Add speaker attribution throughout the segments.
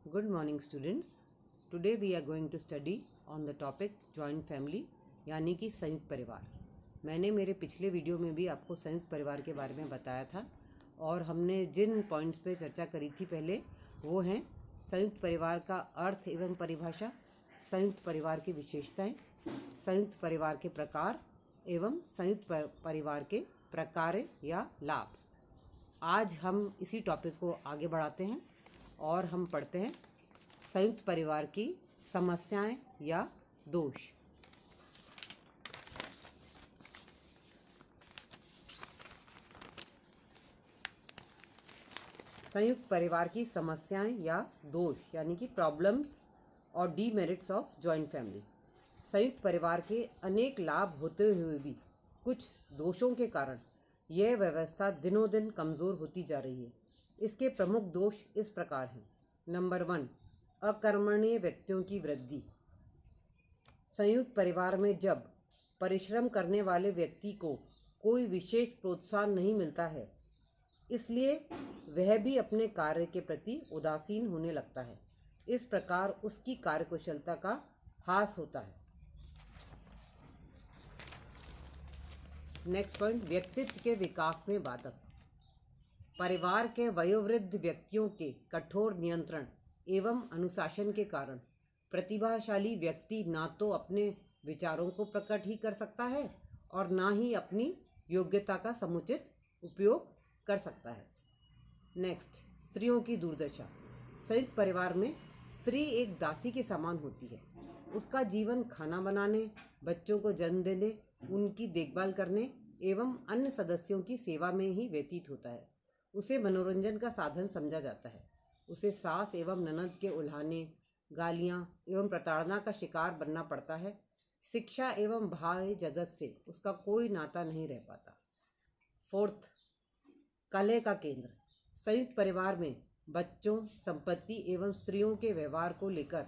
Speaker 1: Good morning students. Today we are going to study on the topic joint family यानी कि संयुक्त परिवार। मैंने मेरे पिछले वीडियो में भी आपको संयुक्त परिवार के बारे में बताया था और हमने जिन पॉइंट्स पे चर्चा करी थी पहले वो हैं संयुक्त परिवार का अर्थ एवं परिभाषा, संयुक्त परिवार की विशेषताएं, संयुक्त परिवार के प्रकार एवं संयुक्त परिवार के प्रकार या लाभ। आज हम इसी टॉपिक को आगे बढ़ाते हैं और हम पढ़ते हैं संयुक्त परिवार की समस्याएं या दोष। संयुक्त परिवार की समस्याएं या दोष यानी कि प्रॉब्लम्स और डीमेरिट्स ऑफ जॉइंट फैमिली। संयुक्त परिवार के अनेक लाभ होते हुए भी कुछ दोषों के कारण यह व्यवस्था दिनों दिन कमज़ोर होती जा रही है। इसके प्रमुख दोष इस प्रकार हैं। नंबर 1, अकर्मण्य व्यक्तियों की वृद्धि। संयुक्त परिवार में जब परिश्रम करने वाले व्यक्ति को कोई विशेष प्रोत्साहन नहीं मिलता है, इसलिए वह भी अपने कार्य के प्रति उदासीन होने लगता है। इस प्रकार उसकी कार्यकुशलता का ह्रास होता है। नेक्स्ट पॉइंट, व्यक्तित्व के विकास में बाधक। परिवार के वयोवृद्ध व्यक्तियों के कठोर नियंत्रण एवं अनुशासन के कारण प्रतिभाशाली व्यक्ति ना तो अपने विचारों को प्रकट ही कर सकता है और ना ही अपनी योग्यता का समुचित उपयोग कर सकता है। नेक्स्ट, स्त्रियों की दुर्दशा। संयुक्त परिवार में स्त्री एक दासी के समान होती है। उसका जीवन खाना बनाने, बच्चों को जन्म देने, उनकी देखभाल करने एवं अन्य सदस्यों की सेवा में ही व्यतीत होता है। उसे मनोरंजन का साधन समझा जाता है। उसे सास एवं ननद के उल्हाने, गालियाँ एवं प्रताड़ना का शिकार बनना पड़ता है। शिक्षा एवं बाह्य जगत से उसका कोई नाता नहीं रह पाता। फोर्थ, कलह का केंद्र। संयुक्त परिवार में बच्चों, संपत्ति एवं स्त्रियों के व्यवहार को लेकर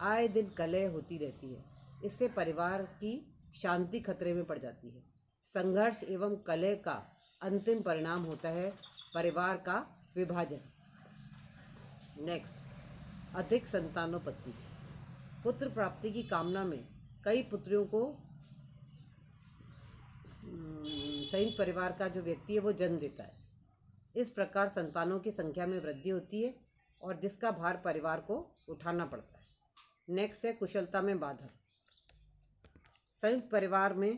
Speaker 1: आए दिन कलह होती रहती है। इससे परिवार की शांति खतरे में पड़ जाती है। संघर्ष एवं कलह का अंतिम परिणाम होता है परिवार का विभाजन। नेक्स्ट, अधिक संतानोत्पत्ति। पुत्र प्राप्ति की कामना में कई पुत्रियों को संयुक्त परिवार का जो व्यक्ति है वो जन्म देता है। इस प्रकार संतानों की संख्या में वृद्धि होती है और जिसका भार परिवार को उठाना पड़ता है। नेक्स्ट है कुशलता में बाधक। संयुक्त परिवार में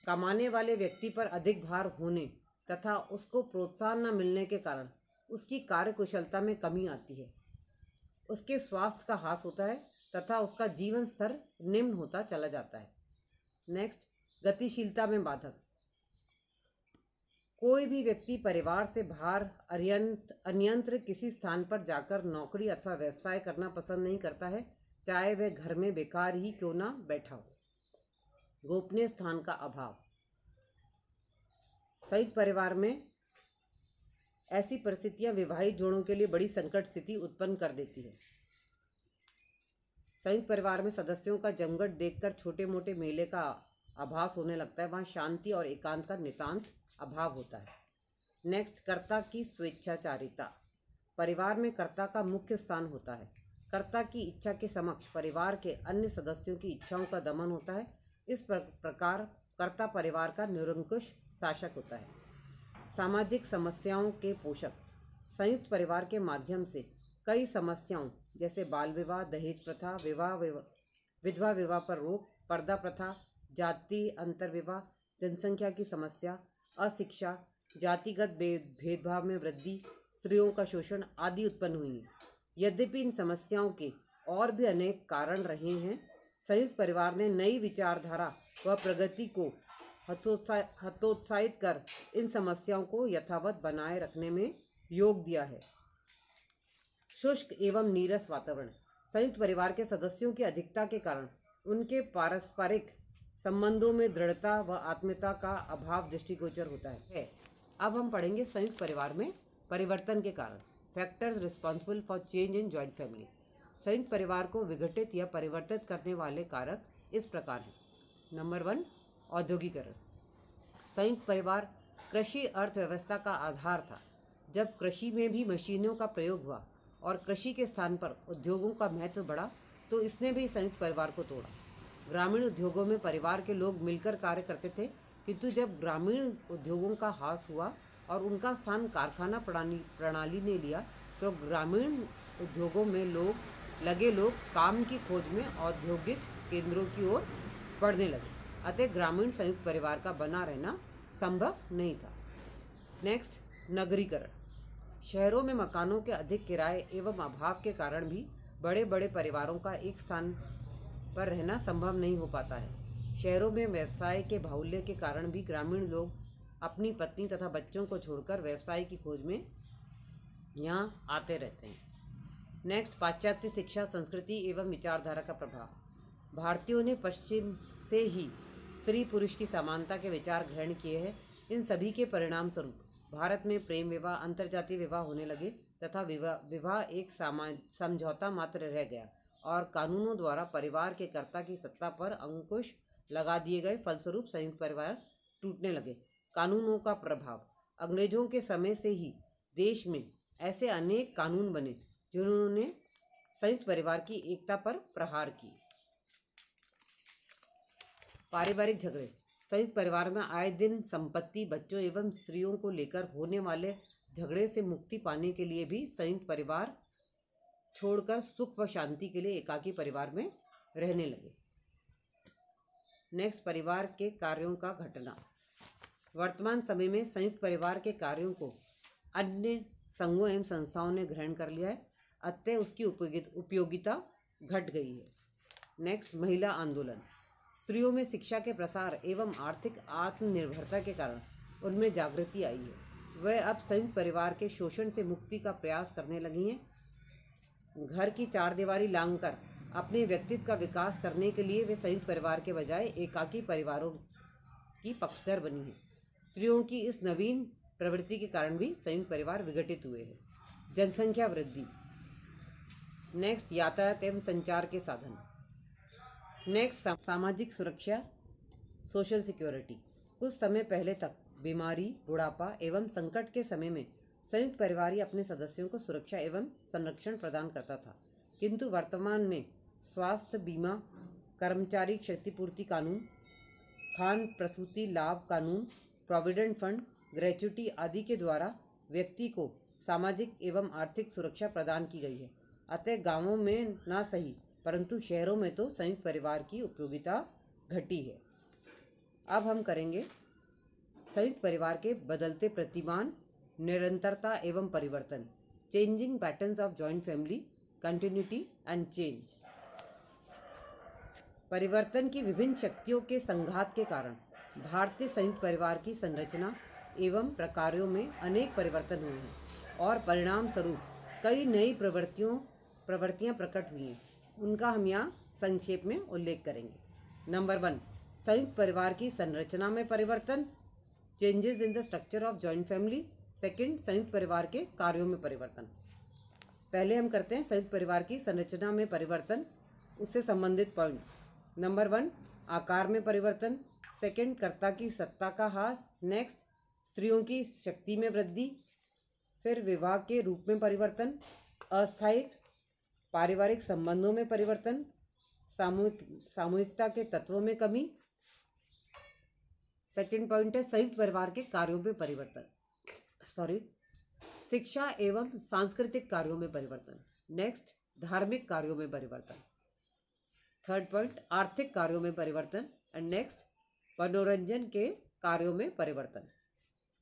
Speaker 1: कमाने वाले व्यक्ति पर अधिक भार होने तथा उसको प्रोत्साहन न मिलने के कारण उसकी कार्यकुशलता में कमी आती है। उसके स्वास्थ्य का ह्रास होता है तथा उसका जीवन स्तर निम्न होता चला जाता है। नेक्स्ट, गतिशीलता में बाधक। कोई भी व्यक्ति परिवार से बाहर अन्यंत्र किसी स्थान पर जाकर नौकरी अथवा व्यवसाय करना पसंद नहीं करता है, चाहे वह घर में बेकार ही क्यों ना बैठा हो। गोपनीय स्थान का अभाव। संयुक्त परिवार में ऐसी परिस्थितियां विवाहित जोड़ों के लिए बड़ी संकट स्थिति उत्पन्न कर देती है। संयुक्त परिवार में सदस्यों का जमघट देखकर छोटे मोटे मेले का आभास होने लगता है। वहाँ शांति और एकांत का नितांत अभाव होता है। नेक्स्ट, कर्ता की स्वेच्छाचारिता। परिवार में कर्ता का मुख्य स्थान होता है। कर्ता की इच्छा के समक्ष परिवार के अन्य सदस्यों की इच्छाओं का दमन होता है। इस प्रकार कर्ता परिवार का निरंकुश शासक होता है। सामाजिक समस्याओं के पोषक। संयुक्त परिवार के माध्यम से कई समस्याओं जैसे बाल विवाह, दहेज प्रथा, विधवा विवाह पर रोक, पर्दा प्रथा, जाति अंतर विवाह, जनसंख्या की समस्या, अशिक्षा, जातिगत भेदभाव में वृद्धि, स्त्रियों का शोषण आदि उत्पन्न हुई हैं। यद्यपि इन समस्याओं के और भी अनेक कारण रहे हैं, संयुक्त परिवार ने नई विचारधारा व प्रगति को हतोत्साहित कर इन समस्याओं को यथावत बनाए रखने में योग दिया है। शुष्क एवं नीरस वातावरण। संयुक्त परिवार के सदस्यों की अधिकता के कारण उनके पारस्परिक संबंधों में दृढ़ता व आत्मीयता का अभाव दृष्टिगोचर होता है। अब हम पढ़ेंगे संयुक्त परिवार में परिवर्तन के कारण। Factors responsible for change in joint family. संयुक्त परिवार को विघटित या परिवर्तित करने वाले कारक इस प्रकार हैं। नंबर 1, औद्योगिकरण। संयुक्त परिवार कृषि अर्थव्यवस्था का आधार था। जब कृषि में भी मशीनों का प्रयोग हुआ और कृषि के स्थान पर उद्योगों का महत्व बढ़ा तो इसने भी संयुक्त परिवार को तोड़ा। ग्रामीण उद्योगों में परिवार के लोग मिलकर कार्य करते थे, किंतु जब ग्रामीण उद्योगों का ह्रास हुआ और उनका स्थान कारखाना प्रणाली ने लिया तो ग्रामीण उद्योगों में लोग काम की खोज में औद्योगिक केंद्रों की ओर बढ़ने लगे। अतः ग्रामीण संयुक्त परिवार का बना रहना संभव नहीं था। नेक्स्ट, नगरीकरण। शहरों में मकानों के अधिक किराए एवं अभाव के कारण भी बड़े बड़े परिवारों का एक स्थान पर रहना संभव नहीं हो पाता है। शहरों में व्यवसाय के बाहुल्य के कारण भी ग्रामीण लोग अपनी पत्नी तथा बच्चों को छोड़कर व्यवसाय की खोज में यहाँ आते रहते हैं। नेक्स्ट, पाश्चात्य शिक्षा, संस्कृति एवं विचारधारा का प्रभाव। भारतीयों ने पश्चिम से ही स्त्री पुरुष की समानता के विचार ग्रहण किए हैं। इन सभी के परिणाम स्वरूप भारत में प्रेम विवाह, अंतर्जातीय विवाह होने लगे तथा विवाह एक समझौता मात्र रह गया और कानूनों द्वारा परिवार के कर्ता की सत्ता पर अंकुश लगा दिए गए। फलस्वरूप संयुक्त परिवार टूटने लगे। कानूनों का प्रभाव। अंग्रेजों के समय से ही देश में ऐसे अनेक कानून बने जिन्होंने संयुक्त परिवार की एकता पर प्रहार की। पारिवारिक झगड़े। संयुक्त परिवार में आए दिन संपत्ति, बच्चों एवं स्त्रियों को लेकर होने वाले झगड़े से मुक्ति पाने के लिए भी संयुक्त परिवार छोड़कर सुख व शांति के लिए एकाकी परिवार में रहने लगे। नेक्स्ट, परिवार के कार्यों का घटना। वर्तमान समय में संयुक्त परिवार के कार्यों को अन्य संघों एवं संस्थाओं ने ग्रहण कर लिया है, अतः उसकी उपयोगिता घट गई है। नेक्स्ट, महिला आंदोलन। स्त्रियों में शिक्षा के प्रसार एवं आर्थिक आत्मनिर्भरता के कारण उनमें जागृति आई है। वह अब संयुक्त परिवार के शोषण से मुक्ति का प्रयास करने लगी हैं। घर की चारदीवारी लांघकर अपने व्यक्तित्व का विकास करने के लिए वे संयुक्त परिवार के बजाय एकाकी परिवारों की पक्षधर बनी हैं। स्त्रियों की इस नवीन प्रवृत्ति के कारण भी संयुक्त परिवार विघटित हुए हैं। जनसंख्या वृद्धि। नेक्स्ट, यातायात एवं संचार के साधन। नेक्स्ट, सामाजिक सुरक्षा, सोशल सिक्योरिटी। कुछ समय पहले तक बीमारी, बुढ़ापा एवं संकट के समय में संयुक्त परिवार ही अपने सदस्यों को सुरक्षा एवं संरक्षण प्रदान करता था, किंतु वर्तमान में स्वास्थ्य बीमा, कर्मचारी क्षतिपूर्ति कानून, खान प्रसूति लाभ कानून, प्रोविडेंट फंड, ग्रेच्युटी आदि के द्वारा व्यक्ति को सामाजिक एवं आर्थिक सुरक्षा प्रदान की गई है। अतः गांवों में ना सही परंतु शहरों में तो संयुक्त परिवार की उपयोगिता घटी है। अब हम करेंगे संयुक्त परिवार के बदलते प्रतिमान, निरंतरता एवं परिवर्तन। Changing patterns of joint family, continuity and change. परिवर्तन की विभिन्न शक्तियों के संघात के कारण भारतीय संयुक्त परिवार की संरचना एवं प्रकारों में अनेक परिवर्तन हुए हैं और परिणाम स्वरूप कई नई प्रवृत्तियां प्रकट हुई हैं। उनका हम यहाँ संक्षेप में उल्लेख करेंगे। नंबर 1, संयुक्त परिवार की संरचना में परिवर्तन, changes in the structure of joint family. Second, संयुक्त परिवार के कार्यों में परिवर्तन। पहले हम करते हैं संयुक्त परिवार की संरचना में परिवर्तन, उससे संबंधित पॉइंट्स। नंबर 1, आकार में परिवर्तन। सेकंड, कर्ता की सत्ता का ह्रास। नेक्स्ट, स्त्रियों की शक्ति में वृद्धि। फिर विवाह के रूप में परिवर्तन, अस्थायी पारिवारिक संबंधों में परिवर्तन, सामूहिकता के तत्वों में कमी। सेकंड पॉइंट है संयुक्त परिवार के कार्यों में परिवर्तन, शिक्षा एवं सांस्कृतिक कार्यों में परिवर्तन। नेक्स्ट, धार्मिक कार्यों में परिवर्तन। थर्ड पॉइंट, आर्थिक कार्यों में परिवर्तन। एंड नेक्स्ट, मनोरंजन के कार्यों में परिवर्तन।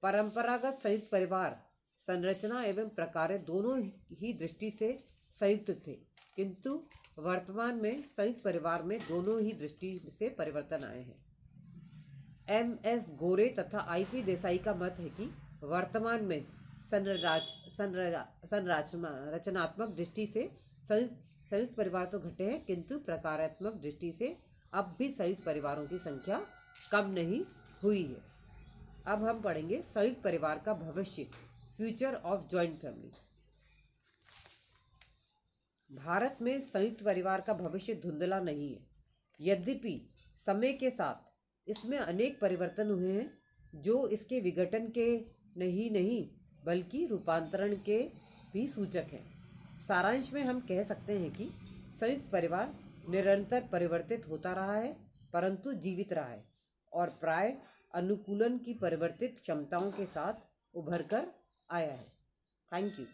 Speaker 1: परंपरागत संयुक्त परिवार संरचना एवं प्रकार दोनों ही दृष्टि से संयुक्त थे, किंतु वर्तमान में संयुक्त परिवार में दोनों ही दृष्टि से परिवर्तन आए हैं। MS गोरे तथा IP देसाई का मत है कि वर्तमान में रचनात्मक दृष्टि से संयुक्त परिवार तो घटे हैं, किंतु प्रकारात्मक दृष्टि से अब भी संयुक्त परिवारों की संख्या कम नहीं हुई है। अब हम पढ़ेंगे संयुक्त परिवार का भविष्य, future of joint family. Bharat में संयुक्त परिवार का भविष्य धुंधला नहीं है, यद्यपि समय के साथ इसमें अनेक परिवर्तन हुए हैं जो इसके विघटन के नहीं बल्कि रूपांतरण के भी सूचक हैं। सारांश में हम कह सकते हैं कि संयुक्त परिवार निरंतर परिवर्तित होता रहा है परंतु जीवित रहा है और प्राय अनुकूलन की परिवर्तित क्षमताओं के साथ उभर कर आया है। Thank you.